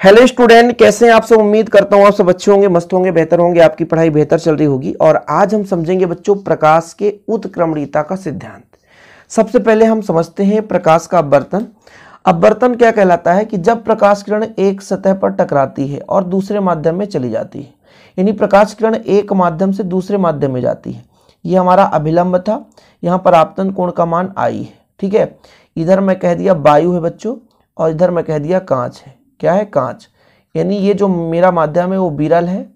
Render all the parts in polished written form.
Hello student, कैसे हैं आप सब। उम्मीद करता हूं आप सब अच्छे होंगे, मस्त होंगे, बेहतर होंगे, आपकी पढ़ाई बेहतर चल रही होगी। और आज हम समझेंगे बच्चों प्रकाश के उत्क्रमणीयता का सिद्धांत। सबसे पहले हम समझते हैं प्रकाश का अपवर्तन। अपवर्तन क्या कहलाता है कि जब प्रकाश किरण एक सतह पर टकराती है और दूसरे माध्यम में चली जाती है, यानी प्रकाश किरण एक माध्यम से दूसरे माध्यम में जाती है। ये हमारा अभिलंब था, यहाँ पर आपतन कोण का मान आई है। ठीक है, इधर मैं कह दिया वायु है बच्चों और इधर मैं कह दिया कांच है। क्या है? कांच। यानी ये जो मेरा माध्यम है वो विरल है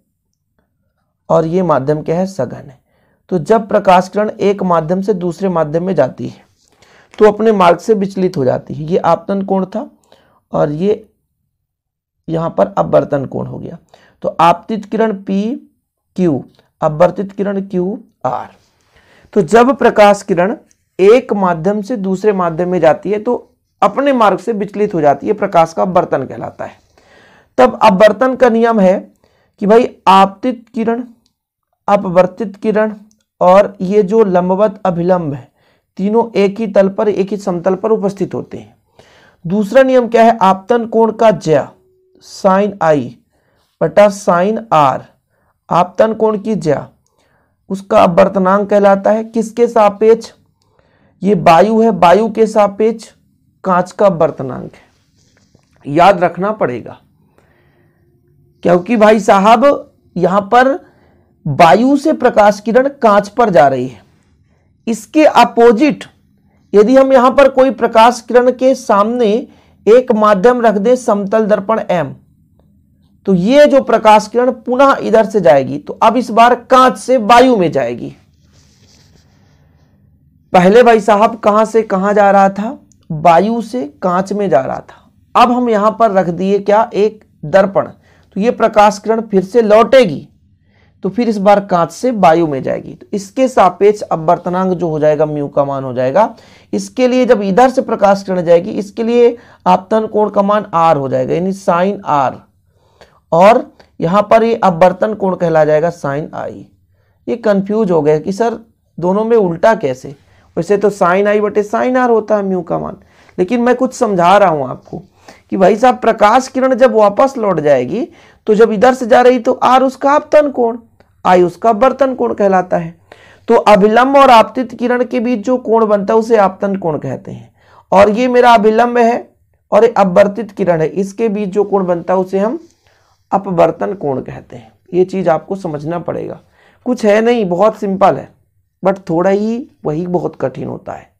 और ये माध्यम क्या है? सघन है। तो जब प्रकाश किरण एक माध्यम से दूसरे माध्यम में जाती है तो अपने मार्ग से विचलित हो जाती है। ये आपतन कोण था और ये यहां पर अपवर्तन कोण हो गया। तो आपतित किरण P Q, अपवर्तित किरण Q R। तो जब प्रकाश किरण एक माध्यम से दूसरे माध्यम में जाती है तो अपने मार्ग से विचलित हो जाती है, प्रकाश का अपवर्तन कहलाता है। तब अपवर्तन का नियम है कि भाई आपतित किरण, अपवर्तित किरण और ये जो लंबवत अभिलंब है तीनों एक ही तल पर, एक ही समतल पर उपस्थित होते हैं। दूसरा नियम क्या है? आपतन कोण का ज्या साइन आई बटा साइन आर, आपतन कोण की ज्या उसका अपवर्तनांक कहलाता है। किसके सापेक्ष? ये वायु है, वायु के सापेक्ष कांच का अपवर्तनांक है। याद रखना पड़ेगा क्योंकि भाई साहब यहां पर वायु से प्रकाश किरण कांच पर जा रही है। इसके अपोजिट यदि हम यहां पर कोई प्रकाश किरण के सामने एक माध्यम रख दें समतल दर्पण M, तो ये जो प्रकाश किरण पुनः इधर से जाएगी, तो अब इस बार कांच से वायु में जाएगी। पहले भाई साहब कहां से कहां जा रहा था? वायु से कांच में जा रहा था। अब हम यहां पर रख दिए क्या? एक दर्पण। तो ये प्रकाश किरण फिर से लौटेगी तो फिर इस बार कांच से वायु में जाएगी। तो इसके सापेक्ष अपवर्तनांक जो हो जाएगा म्यू का मान हो जाएगा। इसके लिए जब इधर से प्रकाश किरण जाएगी इसके लिए आपतन कोण का मान R हो जाएगा, यानी साइन R। और यहां पर ये अपवर्तन कोण कहला जाएगा साइन I। ये कंफ्यूज हो गया कि सर दोनों में उल्टा कैसे? वैसे तो साइन आई बटे साइन आर होता है म्यू का मान, लेकिन मैं कुछ समझा रहा हूं आपको कि भाई साहब प्रकाश किरण जब वापस लौट जाएगी तो जब इधर से जा रही तो आर उसका आपतन कोण, आई उसका अपवर्तन कोण कहलाता है। तो अभिलंब और आपतित किरण के बीच जो कोण बनता है उसे आपतन कोण कहते हैं। और ये मेरा अभिलंब है और ये अपवर्तित किरण है, इसके बीच जो कोण बनता है उसे हम अपवर्तन कोण कहते हैं। ये चीज आपको समझना पड़ेगा। कुछ है नहीं, बहुत सिंपल है, बट थोड़ा ही वही बहुत कठिन होता है।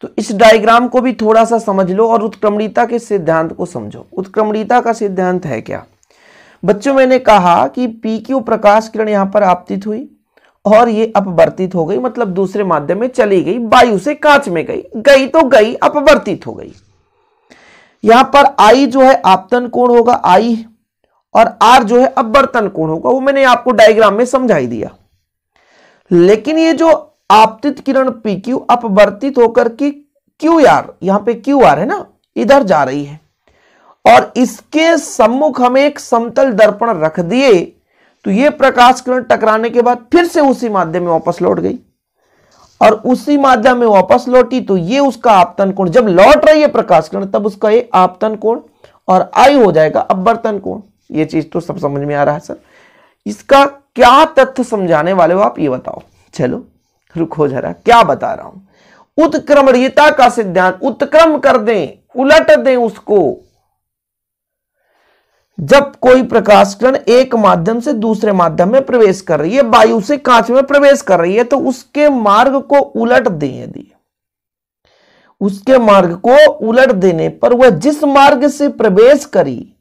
तो इस डायग्राम को भी थोड़ा सा समझ लो और उत्क्रमणीयता के सिद्धांत को समझो। उत्क्रमणीयता का सिद्धांत है क्या बच्चों? मैंने कहा कि PQ प्रकाश किरण यहां पर आपतित हुई और ये अपवर्तित हो गई, मतलब दूसरे माध्यम में चली गई, वायु से कांच में गई तो गई, अपवर्तित हो गई। यहां पर I जो है आपतन कोण होगा I, और R जो है अपवर्तन कोण होगा, वो मैंने आपको डायग्राम में समझाई दिया। लेकिन ये जो आपतित किरण PQ अपवर्तित होकर के QR, यहां पे QR है ना, इधर जा रही है और इसके सम्मुख हम एक समतल दर्पण रख दिए तो ये प्रकाश किरण टकराने के बाद फिर से उसी माध्यम में वापस लौट गई और उसी माध्यम में वापस लौटी तो ये उसका आपतन कोण, जब लौट रही है प्रकाश किरण तब उसका ये आपतन कोण और I हो जाएगा अपवर्तन कोण। ये चीज तो सब समझ में आ रहा है सर। इसका क्या तथ्य समझाने वाले हो आप ये बताओ। चलो रुको जरा, क्या बता रहा हूं। उत्क्रमणीयता का सिद्धांत, उत्क्रम कर दें, उलट दें उसको। जब कोई प्रकाश किरण एक माध्यम से दूसरे माध्यम में प्रवेश कर रही है, वायु से कांच में प्रवेश कर रही है, तो उसके मार्ग को उलट दें। यदि उसके मार्ग को उलट देने पर वह जिस मार्ग से प्रवेश करी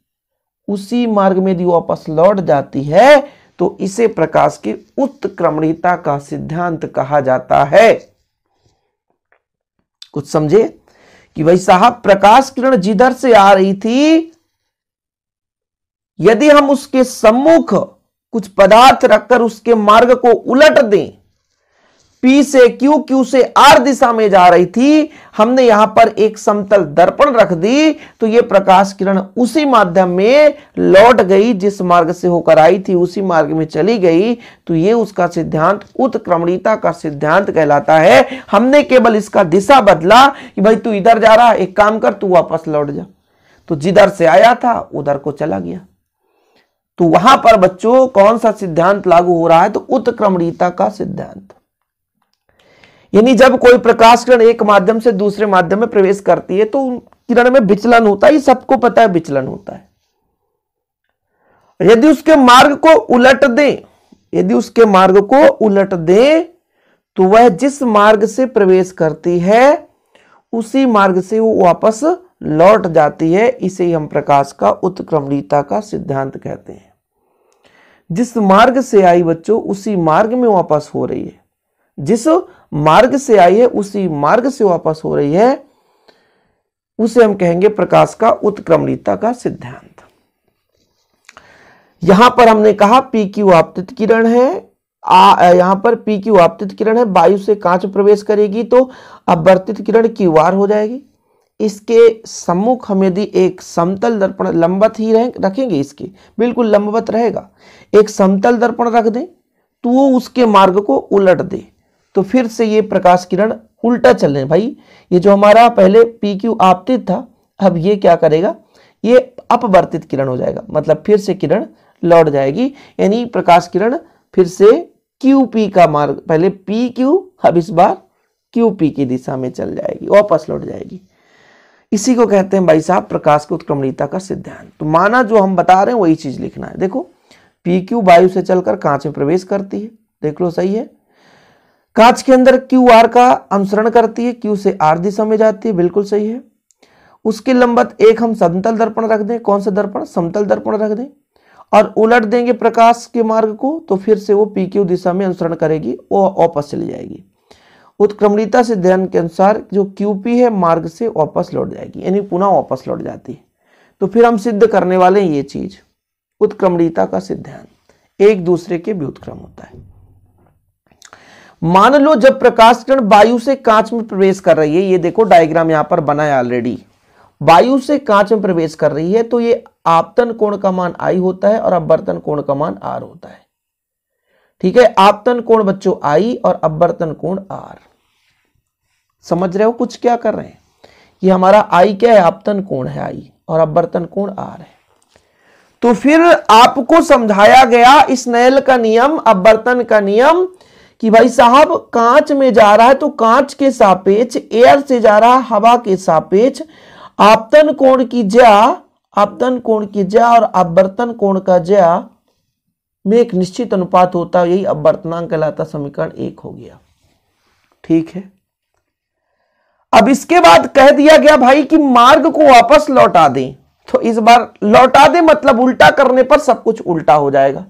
उसी मार्ग में यदि वापस लौट जाती है तो इसे प्रकाश की उत्क्रमणीयता का सिद्धांत कहा जाता है। कुछ समझे कि भाई साहब प्रकाश किरण जिधर से आ रही थी, यदि हम उसके सम्मुख कुछ पदार्थ रखकर उसके मार्ग को उलट दें, P से Q, Q से R दिशा में जा रही थी, हमने यहां पर एक समतल दर्पण रख दी तो यह प्रकाश किरण उसी माध्यम में लौट गई, जिस मार्ग से होकर आई थी उसी मार्ग में चली गई, तो यह उसका सिद्धांत उत्क्रमणीयता का सिद्धांत कहलाता है। हमने केवल इसका दिशा बदला कि भाई तू इधर जा रहा है, एक काम कर तू वापस लौट जा। तो जिधर से आया था उधर को चला गया। तो वहां पर बच्चों कौन सा सिद्धांत लागू हो रहा है? तो उत्क्रमणीयता का सिद्धांत। यानी जब कोई प्रकाश किरण एक माध्यम से दूसरे माध्यम में प्रवेश करती है तो किरण में विचलन होता है, ये सबको पता है, विचलन होता है। यदि उसके मार्ग को उलट दें, यदि उसके मार्ग को उलट दें तो वह जिस मार्ग से प्रवेश करती है उसी मार्ग से वो वापस लौट जाती है। इसे हम प्रकाश का उत्क्रमणीयता का सिद्धांत कहते हैं। जिस मार्ग से आई बच्चों उसी मार्ग में वापस हो रही है, जिस मार्ग से आई है उसी मार्ग से वापस हो रही है, उसे हम कहेंगे प्रकाश का उत्क्रमणीयता का सिद्धांत। यहां पर हमने कहा पी क्यू आपतित किरण है, यहां पर पी क्यू आपतित किरण है, वायु से कांच प्रवेश करेगी तो अपवर्तित किरण क्यू आर हो जाएगी। इसके सम्मुख हम यदि एक समतल दर्पण लंबवत ही रखेंगे, इसके बिल्कुल लंबवत रहेगा, एक समतल दर्पण रख दें तो वो उसके मार्ग को उलट दे तो फिर से ये प्रकाश किरण उल्टा चलने, भाई ये जो हमारा पहले पी क्यू आपतित था अब ये क्या करेगा, ये अपवर्तित किरण हो जाएगा, मतलब फिर से किरण लौट जाएगी। यानी प्रकाश किरण फिर से क्यू पी का मार्ग, पहले पी क्यू, अब इस बार क्यू पी की दिशा में चल जाएगी, वापस लौट जाएगी। इसी को कहते हैं भाई साहब प्रकाश की उत्क्रमणीयता का सिद्धांत। तो माना जो हम बता रहे हैं वही चीज लिखना है। देखो पी क्यू वायु से चलकर कांच में प्रवेश करती है, देख लो सही है। कांच के अंदर क्यू आर का अनुसरण करती है, क्यू से आर दिशा में जाती है, बिल्कुल सही है। उसके लंबवत एक हम समतल दर्पण रख दें, कौन सा दर्पण, समतल दर्पण रख दें और उलट देंगे प्रकाश के मार्ग को तो फिर से वो पी क्यू दिशा में अनुसरण करेगी, वो वापस चली जाएगी। उत्क्रमणीयता सिद्धांत के अनुसार जो क्यूपी है मार्ग से वापस लौट जाएगी, यानी पुनः वापस लौट जाती है। तो फिर हम सिद्ध करने वाले हैं ये चीज, उत्क्रमणीयता का सिद्धांत, एक दूसरे के व्युत्क्रम होता है। मान लो जब प्रकाश किरण वायु से कांच में प्रवेश कर रही है, ये देखो डायग्राम यहां पर बना है ऑलरेडी, वायु से कांच में प्रवेश कर रही है तो ये आपतन कोण का मान आई होता है और अपवर्तन कोण का मान आर होता है। ठीक है, आपतन कोण बच्चों आई और अपवर्तन कोण आर। समझ रहे हो कुछ क्या कर रहे हैं? ये हमारा आई क्या है, आपतन कोण है आई, और अपवर्तन कोण आर है। तो फिर आपको समझाया गया स्नेल का नियम, अपवर्तन का नियम, कि भाई साहब कांच में जा रहा है तो कांच के सापेक्ष, एयर से जा रहा है हवा के सापेक्ष, आपतन कोण की ज्या, आपतन कोण की ज्या और अपवर्तन कोण का ज्या में एक निश्चित अनुपात होता है, यही अपवर्तनांक कहलाता, समीकरण 1 हो गया। ठीक है, अब इसके बाद कह दिया गया भाई कि मार्ग को वापस लौटा दें, तो इस बार लौटा दें मतलब उल्टा करने पर सब कुछ उल्टा हो जाएगा।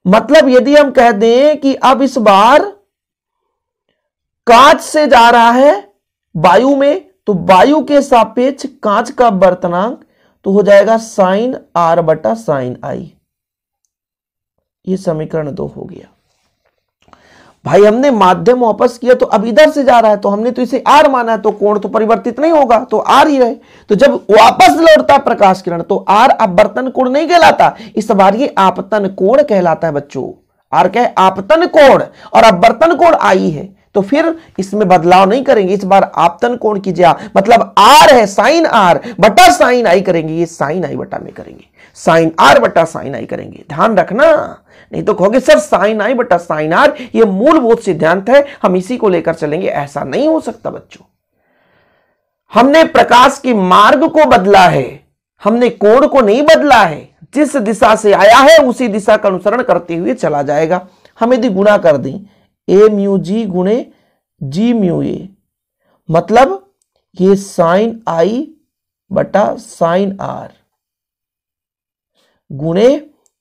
मतलब यदि हम कह दें कि अब इस बार कांच से जा रहा है वायु में तो वायु के सापेक्ष कांच का अपवर्तनांक तो हो जाएगा साइन आर बटा साइन आई, ये समीकरण 2 हो गया। भाई हमने माध्यम वापस किया तो अब इधर से जा रहा है तो हमने तो इसे आर माना है, तो कोण तो परिवर्तित नहीं होगा, तो आर ही रहे। तो जब वापस लौटता प्रकाश किरण तो आर अपवर्तन कोण नहीं कहलाता, इस बार ये आपतन कोण कहलाता है बच्चों। आर क्या है, आपतन कोण, और अपवर्तन कोण आई है, तो फिर इसमें बदलाव नहीं करेंगे, इस बार आपतन कोण की ज्या मतलब आर है, साइन आर बटा साइन आई करेंगे, ये साइन आई बटा में करेंगे, साइन आर बटा साइन आई करेंगे, ध्यान रखना, नहीं तो कहोगे सर साइन आई बटा साइन आर ये मूलभूत सिद्धांत है, हम इसी को लेकर चलेंगे, ऐसा नहीं हो सकता बच्चों। हमने प्रकाश के मार्ग को बदला है, हमने कोण को नहीं बदला है, जिस दिशा से आया है उसी दिशा का अनुसरण करते हुए चला जाएगा। हम यदि गुणा कर दें ए म्यू जी गुणे जी म्यू ए, मतलब ये साइन आई बटा साइन आर गुणे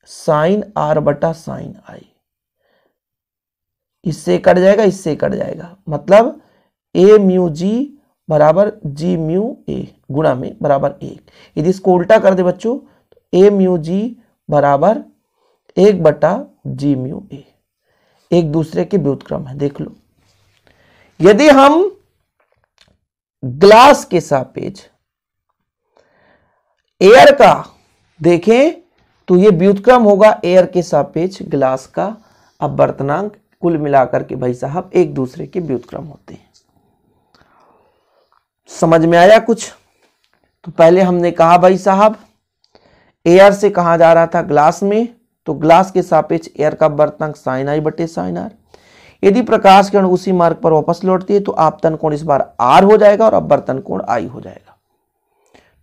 साइन आर बटा साइन आई, इससे कट जाएगा, इससे कट जाएगा, मतलब ए म्यू जी बराबर जी म्यू ए गुणा में बराबर 1। यदि इसको उल्टा कर दे बच्चों तो ए म्यू जी बराबर 1 बटा जी म्यू ए, एक दूसरे के व्युत्क्रम है। देख लो, यदि हम ग्लास के सापेक्ष एयर का देखें तो ये व्युत्क्रम होगा एयर के सापेक्ष ग्लास का अपवर्तनांक, कुल मिलाकर के भाई साहब एक दूसरे के व्युत्क्रम होते हैं। समझ में आया कुछ? तो पहले हमने कहा भाई साहब एयर से कहाँ जा रहा था, ग्लास में, तो ग्लास के सापेक्ष एयर का अपवर्तनांक साइन आई बटे साइन आर। यदि प्रकाश किरण उसी मार्ग पर वापस लौटती है तो आपतन कोण इस बार आर हो जाएगा और अपवर्तन कोण आई हो जाएगा।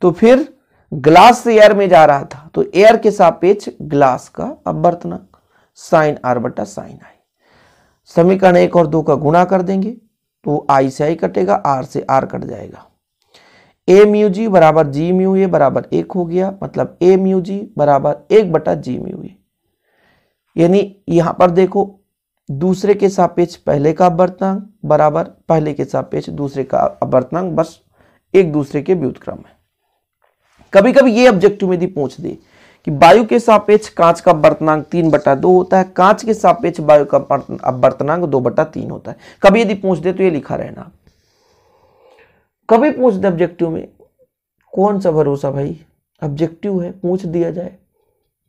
तो फिर ग्लास से एयर में जा रहा था तो एयर के सापेक्ष ग्लास का अपवर्तनांक साइन आर बटा साइन आई। समीकरण 1 और 2 का गुणा कर देंगे तो आई से आई कटेगा, आर से आर कट जाएगा। ए म्यू जी बराबर जी म्यू ए बराबर 1 हो गया, मतलब ए म्यू जी बराबर 1 बटा जी म्यू ए। यानी यहां पर देखो दूसरे के सापेक्ष पहले का अपवर्तनांक बराबर पहले के सापेक्ष दूसरे का अपवर्तनांक, बस एक दूसरे के व्युत्क्रम है। कभी कभी ये ऑब्जेक्टिव में यदि पूछ दे कि वायु के सापेक्ष कांच का अपवर्तनांक 3/2 होता है, कांच के सापेक्ष वायु का अपवर्तनांक 2/3 होता है, कभी यदि पूछ दे तो ये लिखा रहना। कभी पूछ दे ऑब्जेक्टिव में, कौन सा भरोसा भाई, ऑब्जेक्टिव है, पूछ दिया जाए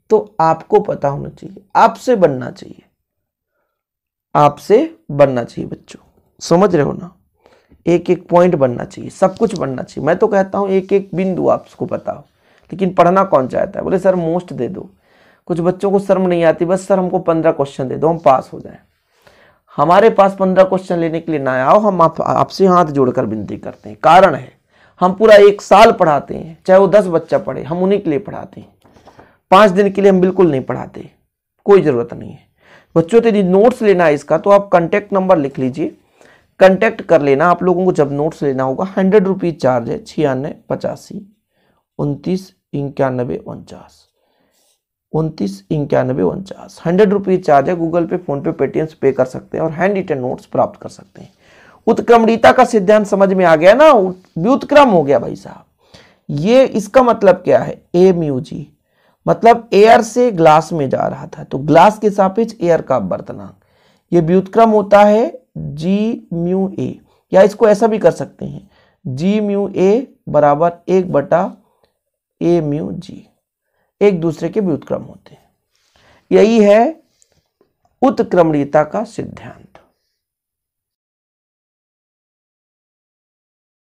तो आपको पता होना चाहिए, आपसे बनना चाहिए, आपसे बनना चाहिए बच्चों, समझ रहे हो ना। एक एक पॉइंट बनना चाहिए, सब कुछ बनना चाहिए। मैं तो कहता हूं एक एक बिंदु आपको पता हो, लेकिन पढ़ना कौन चाहता है। बोले सर मोस्ट दे दो, कुछ बच्चों को शर्म नहीं आती, बस सर हमको 15 क्वेश्चन दे दो हम पास हो जाएं। हमारे पास 15 क्वेश्चन लेने के लिए ना आओ, हम आपसे हाथ जोड़कर विनती करते हैं। कारण है हम पूरा 1 साल पढ़ाते हैं, चाहे वो 10 बच्चा पढ़े, हम उन्हीं के लिए पढ़ाते हैं। 5 दिन के लिए हम बिल्कुल नहीं पढ़ाते, कोई जरूरत नहीं है। बच्चों तो यदि नोट्स लेना है इसका तो आप कांटेक्ट नंबर लिख लीजिए, कांटेक्ट कर लेना। आप लोगों को जब नोट्स लेना होगा 100 रुपीज चार्ज है, 96 85 29 91 49 29 91 49 100 रुपीज चार्ज है। गूगल पे, फोन पे, पेटीएम से पे कर सकते हैं और हैंड रिटन नोट्स प्राप्त कर सकते हैं। उत्क्रमणीयता का सिद्धांत समझ में आ गया ना, व्युत्क्रम हो गया भाई साहब। ये इसका मतलब क्या है, ए म्यू जी, मतलब एयर से ग्लास में जा रहा था तो ग्लास के सापेक्ष एयर का अपवर्तनांक, ये व्युत्क्रम होता है जी म्यू ए, या इसको ऐसा भी कर सकते हैं जी म्यू ए बराबर 1 बटा ए म्यू जी, एक दूसरे के व्युत्क्रम होते हैं। यही है उत्क्रमणीयता का सिद्धांत।